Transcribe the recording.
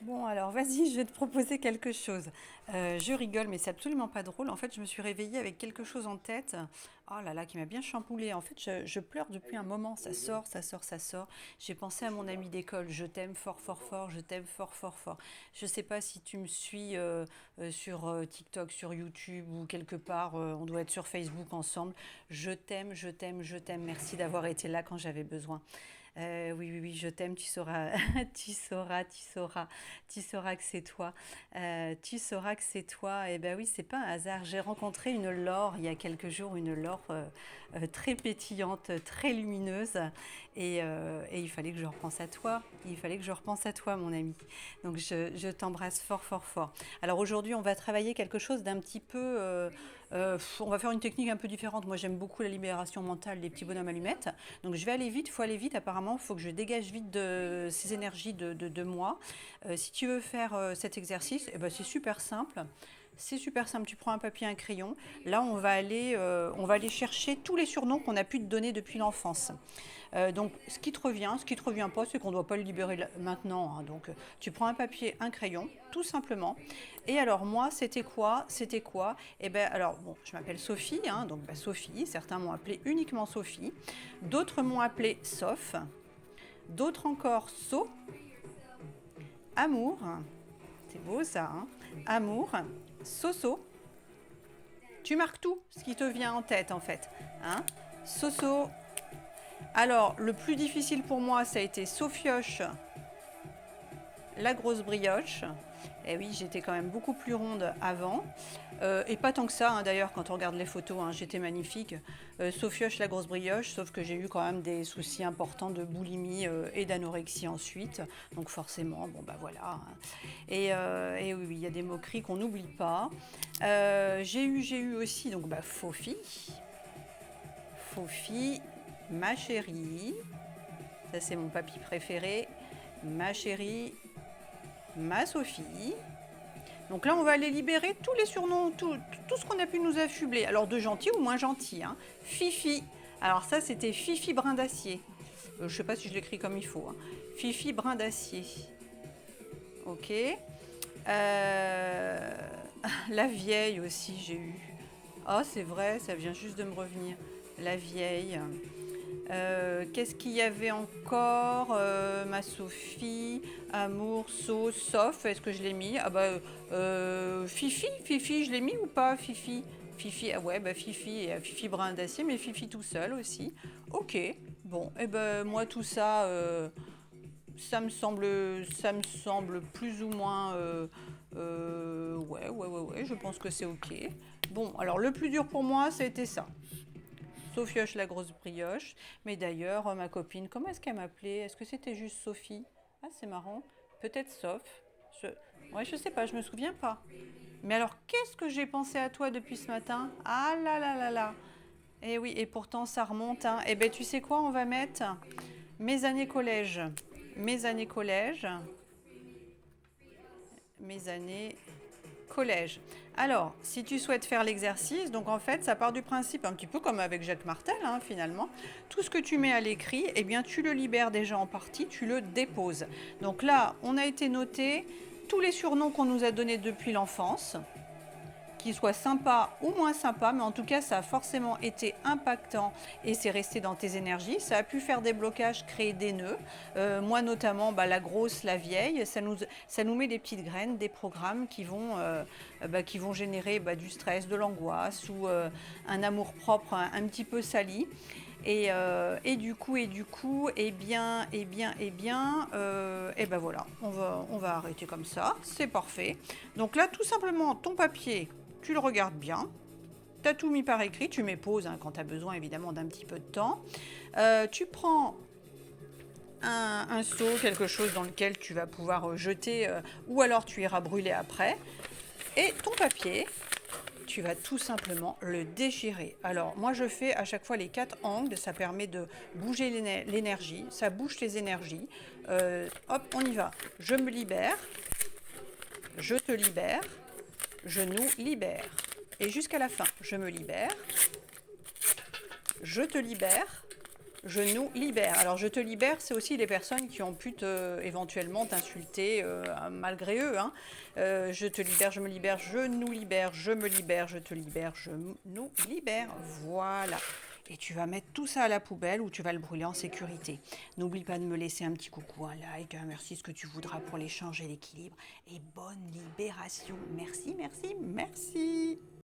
Bon, alors vas-y, je vais te proposer quelque chose. Je rigole, mais c'est absolument pas drôle. En fait, je me suis réveillée avec quelque chose en tête. Oh là là, qui m'a bien chamboulée. En fait, je pleure depuis un moment. Ça sort, ça sort, ça sort. J'ai pensé à mon ami d'école. Je t'aime fort, fort, fort. Je t'aime fort, fort, fort. Je sais pas si tu me suis sur TikTok, sur YouTube ou quelque part. On doit être sur Facebook ensemble. Je t'aime, je t'aime, je t'aime. Merci d'avoir été là quand j'avais besoin. Oui, oui, oui, je t'aime, tu sauras, tu sauras, tu sauras, tu sauras que c'est toi. Tu sauras que c'est toi. Et ben oui, c'est pas un hasard. J'ai rencontré une Laure il y a quelques jours, une Laure très pétillante, très lumineuse. Et il fallait que je repense à toi. Il fallait que je repense à toi, mon ami. Donc je t'embrasse fort, fort, fort. Alors aujourd'hui, on va travailler quelque chose d'un petit peu. On va faire une technique un peu différente. Moi, j'aime beaucoup la libération mentale des petits bonhommes allumettes. Donc je vais aller vite, il faut aller vite. Apparemment, il faut que je dégage vite de ces énergies de moi. Si tu veux faire cet exercice, eh ben, c'est super simple. C'est super simple, tu prends un papier, un crayon. Là, on va aller chercher tous les surnoms qu'on a pu te donner depuis l'enfance. Donc, ce qui te revient pas, c'est qu'on ne doit pas le libérer maintenant, hein. Donc, tu prends un papier, un crayon, tout simplement. Et alors, moi, c'était quoi? C'était quoi? Eh bien, alors, bon, je m'appelle Sophie, hein, donc bah, Sophie. Certains m'ont appelée uniquement Sophie. D'autres m'ont appelée Soph. D'autres encore So. Amour. C'est beau ça, hein? Amour. Soso. Tu marques tout ce qui te vient en tête, en fait, hein? Soso. Alors, le plus difficile pour moi, ça a été Sophioche, la grosse brioche. Et oui, j'étais quand même beaucoup plus ronde avant. Et pas tant que ça, hein, d'ailleurs, quand on regarde les photos, hein, j'étais magnifique. Sophioche, la grosse brioche, sauf que j'ai eu quand même des soucis importants de boulimie et d'anorexie ensuite. Donc forcément, bon bah voilà, hein. Et oui, oui, il y a des moqueries qu'on n'oublie pas. J'ai eu aussi, donc bah, Fofi. Fofi, ma chérie. Ça, c'est mon papy préféré. Ma chérie, ma Sophie. Donc là, on va aller libérer tous les surnoms, tout ce qu'on a pu nous affubler. Alors de gentil ou moins gentil, hein. Fifi. Alors ça, c'était Fifi Brin d'Acier. Je ne sais pas si je l'écris comme il faut, hein. Fifi Brin d'Acier. Ok. Euh, La vieille aussi, j'ai eu. Oh, c'est vrai, ça vient juste de me revenir. La vieille. Qu'est-ce qu'il y avait encore? Ma Sophie, Amour, Sauce, Sauf, est-ce que je l'ai mis? Ah bah, Fifi, Fifi, je l'ai mis ou pas, Fifi? Fifi, ah ouais, bah Fifi et Fifi Brin d'Acier, mais Fifi tout seul aussi. Ok, bon, et ben moi tout ça, ça me semble plus ou moins, ouais, ouais, ouais, ouais, je pense que c'est ok. Bon, alors le plus dur pour moi, ça a été ça. Sophioche la grosse brioche. Mais d'ailleurs, ma copine, comment est-ce qu'elle m'appelait? Est-ce que c'était juste Sophie? Ah, c'est marrant. Peut-être Soph. Je... Ouais, je sais pas, je me souviens pas. Mais alors, qu'est-ce que j'ai pensé à toi depuis ce matin? Ah là là là là. Et oui, et pourtant ça remonte, hein. Eh ben, tu sais quoi, on va mettre mes années collège. Mes années collège. Mes années collège. Alors, si tu souhaites faire l'exercice, donc en fait, ça part du principe, un petit peu comme avec Jacques Martel, hein, finalement, tout ce que tu mets à l'écrit, eh bien, tu le libères déjà en partie, tu le déposes. Donc là, on a été noté tous les surnoms qu'on nous a donnés depuis l'enfance, qu'ils soient sympas ou moins sympas, mais en tout cas, ça a forcément été impactant et c'est resté dans tes énergies. Ça a pu faire des blocages, créer des nœuds. Moi, notamment, bah, la grosse, la vieille, ça nous met des petites graines, des programmes qui vont générer du stress, de l'angoisse ou un amour-propre un petit peu sali. Et du coup, voilà, on va arrêter comme ça, c'est parfait. Donc là, tout simplement, ton papier, tu le regardes bien. Tu as tout mis par écrit, tu mets pause quand tu as besoin évidemment d'un petit peu de temps. Tu prends un seau, quelque chose dans lequel tu vas pouvoir jeter, ou alors tu iras brûler après. Et ton papier, tu vas tout simplement le déchirer. Alors moi je fais à chaque fois les 4 angles, ça permet de bouger l'énergie, ça bouge tes énergies. Hop, on y va. Je me libère, je te libère, je nous libère. Et jusqu'à la fin, je me libère, je te libère, Je nous libère. Alors, je te libère, c'est aussi les personnes qui ont pu éventuellement t'insulter malgré eux, hein. Je te libère, je me libère, je nous libère, je me libère, je te libère, nous libère. Voilà. Et tu vas mettre tout ça à la poubelle ou tu vas le brûler en sécurité. N'oublie pas de me laisser un petit coucou, un like, un merci, ce que tu voudras pour l'échange et l'équilibre. Et bonne libération. Merci, merci, merci.